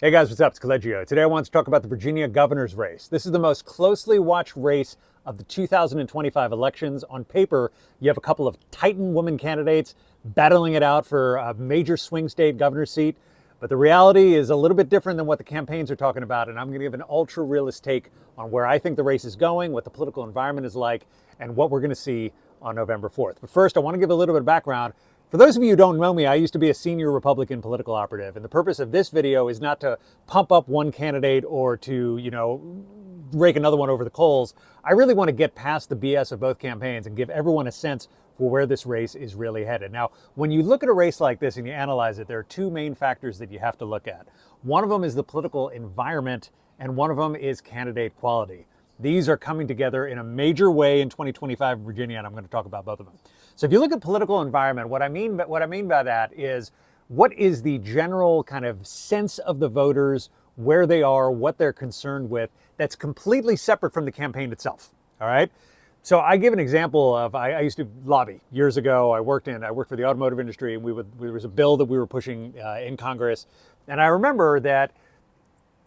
Hey guys, what's up? It's Collegio. Today I want to talk about the Virginia governor's race. This is the most closely watched race of the 2025 elections. On paper, you have a couple of titan woman candidates battling it out for a major swing state governor's seat. But the reality is a little bit different than what the campaigns are talking about. And I'm going to give an ultra-realist take on where I think the race is going, what the political environment is like, and what we're going to see on November 4th. But first, I want to give a little bit of background. For those of you who don't know me, I used to be a senior Republican political operative, and the purpose of this video is not to pump up one candidate or to, rake another one over the coals. I really want to get past the BS of both campaigns and give everyone a sense for where this race is really headed. Now, when you look at a race like this and you analyze it, there are two main factors that you have to look at. One of them is the political environment, and one of them is candidate quality. These are coming together in a major way in 2025 in Virginia, and I'm going to talk about both of them. So if you look at political environment, what I mean by that is, what is the general kind of sense of the voters, where they are, what they're concerned with, that's completely separate from the campaign itself, all right? So I give an example of, I used to lobby years ago. I worked for the automotive industry, and there was a bill that we were pushing in Congress. And I remember that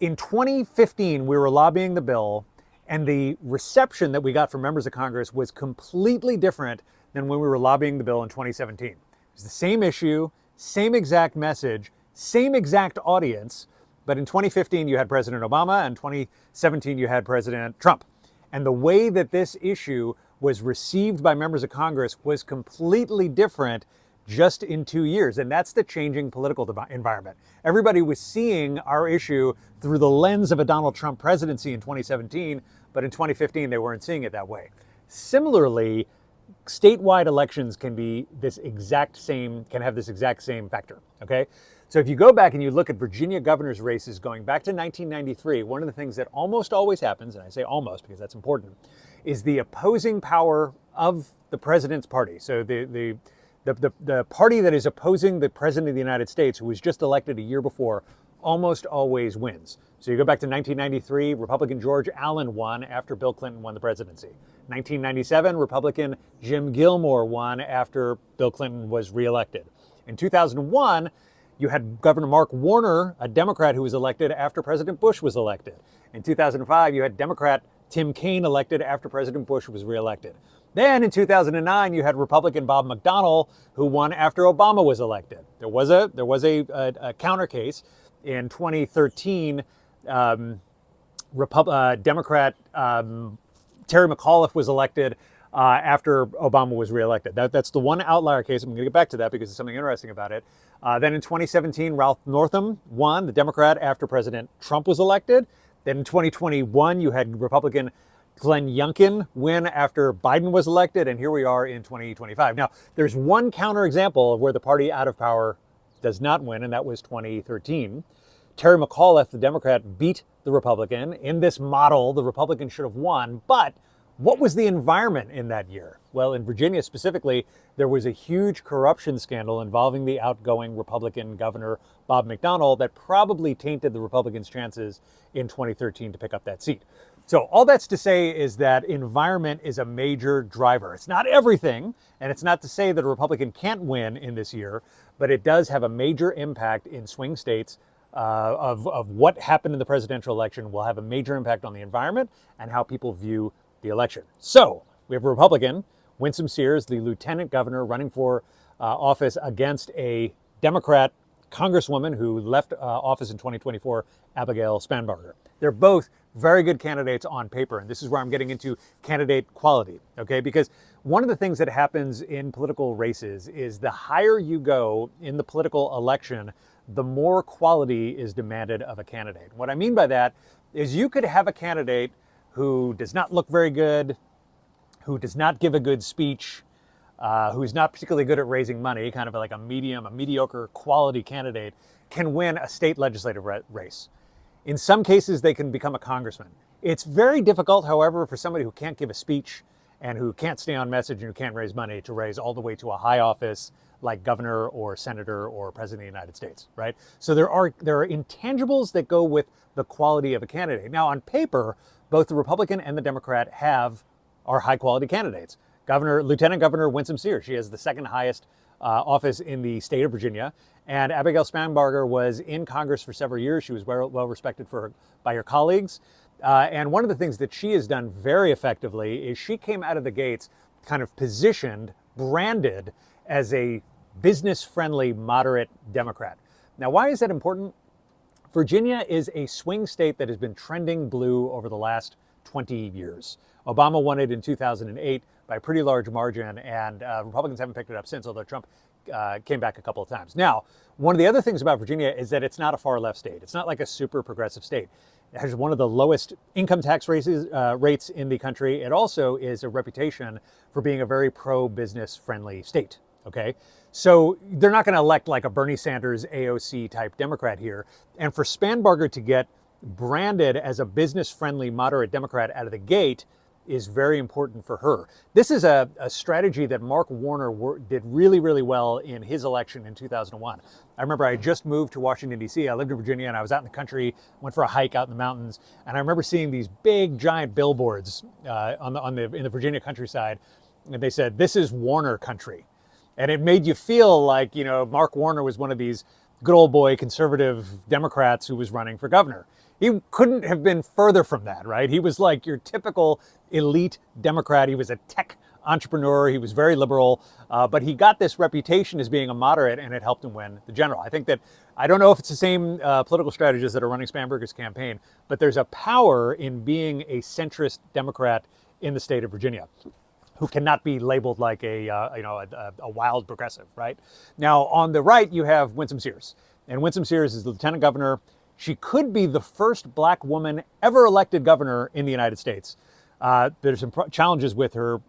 in 2015, we were lobbying the bill, and the reception that we got from members of Congress was completely different than when we were lobbying the bill in 2017. It was the same issue, same exact message, same exact audience, but in 2015 you had President Obama, and 2017 you had President Trump. And the way that this issue was received by members of Congress was completely different just in 2 years. And that's the changing political environment. Everybody was seeing our issue through the lens of a Donald Trump presidency in 2017, but in 2015 they weren't seeing it that way. Similarly, statewide elections can have this exact same factor, okay? So if you go back and you look at Virginia governor's races going back to 1993, one of the things that almost always happens, and I say almost because that's important, is the opposing power of the president's party. So the party that is opposing the president of the United States, who was just elected a year before, almost always wins. So you go back to 1993, Republican George Allen won after Bill Clinton won the presidency. 1997, Republican Jim Gilmore won after Bill Clinton was reelected. In 2001, you had Governor Mark Warner, a Democrat who was elected after President Bush was elected. In 2005, you had Democrat Tim Kaine elected after President Bush was reelected. Then in 2009, you had Republican Bob McDonnell, who won after Obama was elected. There was a counter case in 2013. Democrat Terry McAuliffe was elected after Obama was reelected. That's the one outlier case. I'm going to get back to that because there's something interesting about it. Then in 2017, Ralph Northam won, the Democrat, after President Trump was elected. Then in 2021, you had Republican Glenn Youngkin win after Biden was elected, and here we are in 2025. Now, there's one counterexample of where the party out of power does not win, and that was 2013. Terry McAuliffe, the Democrat, beat the Republican. In this model, the Republican should have won, but what was the environment in that year? Well, in Virginia specifically, there was a huge corruption scandal involving the outgoing Republican governor, Bob McDonnell, that probably tainted the Republicans' chances in 2013 to pick up that seat. So all that's to say is that environment is a major driver. It's not everything, and it's not to say that a Republican can't win in this year, but it does have a major impact in swing states. Of what happened in the presidential election will have a major impact on the environment and how people view the election. So we have a Republican, Winsome Sears, the lieutenant governor, running for office against a Democrat congresswoman who left office in 2024, Abigail Spanberger. They're both very good candidates on paper, and this is where I'm getting into candidate quality, okay? Because one of the things that happens in political races is the higher you go in the political election, the more quality is demanded of a candidate. What I mean by that is you could have a candidate who does not look very good, who does not give a good speech, who's not particularly good at raising money, kind of like a mediocre quality candidate, can win a state legislative race. In some cases, they can become a congressman. It's very difficult, however, for somebody who can't give a speech and who can't stay on message and who can't raise money to raise all the way to a high office like governor or senator or president of the United States, right? So there are intangibles that go with the quality of a candidate. Now, on paper, both the Republican and the Democrat are high quality candidates. Lieutenant Governor Winsome Sears, she has the second highest office in the state of Virginia. And Abigail Spanberger was in Congress for several years. She was well respected by her colleagues. And one of the things that she has done very effectively is she came out of the gates kind of positioned, branded as a business-friendly, moderate Democrat. Now, why is that important? Virginia is a swing state that has been trending blue over the last 20 years. Obama won it in 2008 by a pretty large margin, and Republicans haven't picked it up since, although Trump came back a couple of times. Now, one of the other things about Virginia is that it's not a far left state. It's not like a super progressive state. It has one of the lowest income tax rates in the country. It also is a reputation for being a very pro-business friendly state. Okay, so they're not going to elect like a Bernie Sanders AOC type Democrat here. And for Spanberger to get branded as a business-friendly moderate Democrat out of the gate is very important for her. This is a strategy that Mark Warner did really, really well in his election in 2001. I remember I just moved to Washington, D.C. I lived in Virginia, and I was out in the country, went for a hike out in the mountains, and I remember seeing these big, giant billboards in the Virginia countryside, and they said, "This is Warner country." And it made you feel like, you know, Mark Warner was one of these good old boy conservative Democrats who was running for governor. He couldn't have been further from that, right? He was like your typical elite Democrat. He was a tech entrepreneur. He was very liberal, but he got this reputation as being a moderate, and it helped him win the general. I think that, I don't know if it's the same political strategists that are running Spanberger's campaign, but there's a power in being a centrist Democrat in the state of Virginia, who cannot be labeled like a wild progressive, right? Now, on the right, you have Winsome Sears. And Winsome Sears is the lieutenant governor. She could be the first black woman ever elected governor in the United States. There's some challenges with her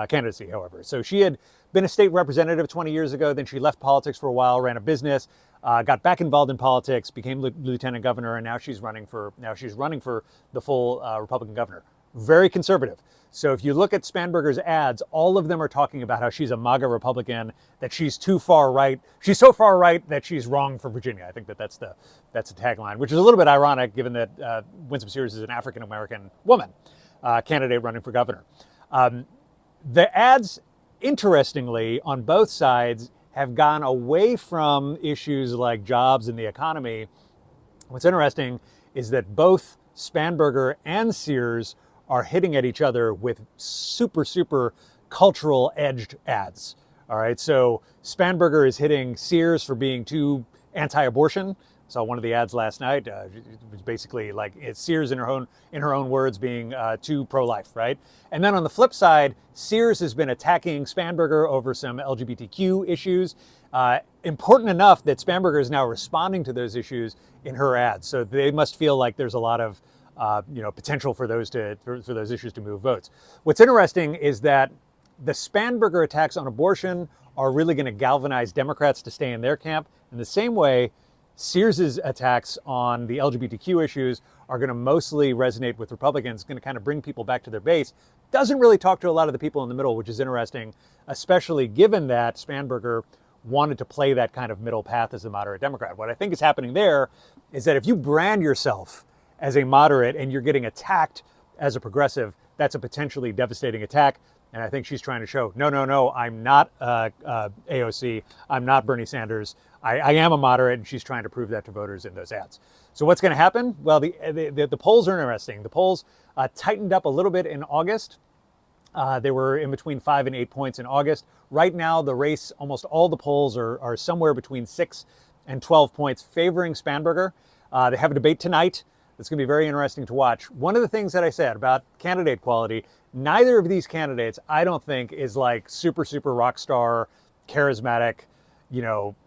candidacy, however. So she had been a state representative 20 years ago. Then she left politics for a while, ran a business, got back involved in politics, became lieutenant governor, and now she's running for the full Republican governor. Very conservative. So if you look at Spanberger's ads, all of them are talking about how she's a MAGA Republican, that she's too far right. She's so far right that she's wrong for Virginia. I think that's the tagline, which is a little bit ironic given that Winsome Sears is an African-American woman candidate running for governor. The ads, interestingly, on both sides have gone away from issues like jobs and the economy. What's interesting is that both Spanberger and Sears are hitting at each other with super, super cultural edged ads. All right, so Spanberger is hitting Sears for being too anti-abortion. I saw one of the ads last night. It was basically like it's Sears in her own words being too pro-life, right? And then on the flip side, Sears has been attacking Spanberger over some LGBTQ issues. Important enough that Spanberger is now responding to those issues in her ads. So they must feel like there's a lot of potential for those issues to move votes. What's interesting is that the Spanberger attacks on abortion are really going to galvanize Democrats to stay in their camp. In the same way, Sears's attacks on the LGBTQ issues are going to mostly resonate with Republicans, going to kind of bring people back to their base. Doesn't really talk to a lot of the people in the middle, which is interesting, especially given that Spanberger wanted to play that kind of middle path as a moderate Democrat. What I think is happening there is that if you brand yourself as a moderate and you're getting attacked as a progressive, that's a potentially devastating attack. And I think she's trying to show, no, I'm not AOC. I'm not Bernie Sanders. I am a moderate, and she's trying to prove that to voters in those ads. So what's going to happen? Well, the polls are interesting. The polls tightened up a little bit in August. They were in between 5 and 8 points in August. Right now, the race, almost all the polls are somewhere between 6 and 12 points favoring Spanberger. They have a debate tonight. It's going to be very interesting to watch. One of the things that I said about candidate quality, neither of these candidates, I don't think, is like super, super rock star, charismatic,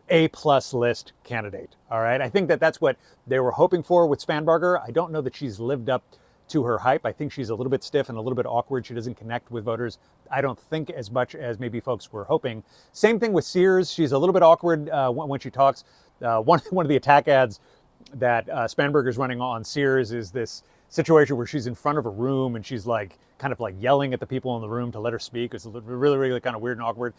A+ list candidate. All right. I think that's what they were hoping for with Spanberger. I don't know that she's lived up to her hype. I think she's a little bit stiff and a little bit awkward. She doesn't connect with voters, I don't think, as much as maybe folks were hoping. Same thing with Sears. She's a little bit awkward when she talks. One of the attack ads that Spanberger's running on Sears is this situation where she's in front of a room and she's kind of yelling at the people in the room to let her speak. It's really, really kind of weird and awkward.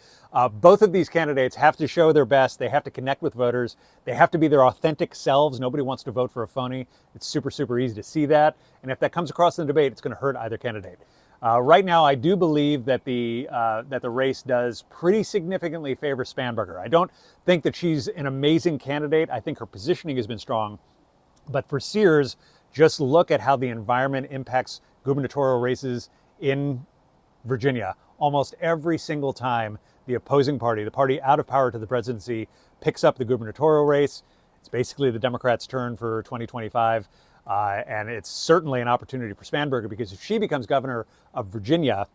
Both of these candidates have to show their best. They have to connect with voters. They have to be their authentic selves. Nobody wants to vote for a phony. It's super, super easy to see that. And if that comes across in the debate, it's going to hurt either candidate. Right now, I do believe that the race does pretty significantly favor Spanberger. I don't think that she's an amazing candidate. I think her positioning has been strong. But for Sears, just look at how the environment impacts gubernatorial races in Virginia. Almost every single time the opposing party, the party out of power to the presidency, picks up the gubernatorial race, it's basically the Democrats' turn for 2025. And it's certainly an opportunity for Spanberger, because if she becomes governor of Virginia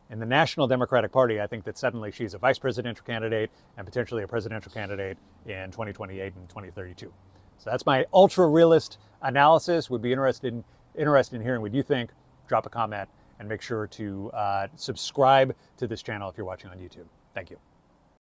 in the National Democratic Party, I think that suddenly she's a vice presidential candidate and potentially a presidential candidate in 2028 and 2032. So that's my ultra-realist analysis. Would be interested in hearing what you think. Drop a comment and make sure to subscribe to this channel if you're watching on YouTube. Thank you.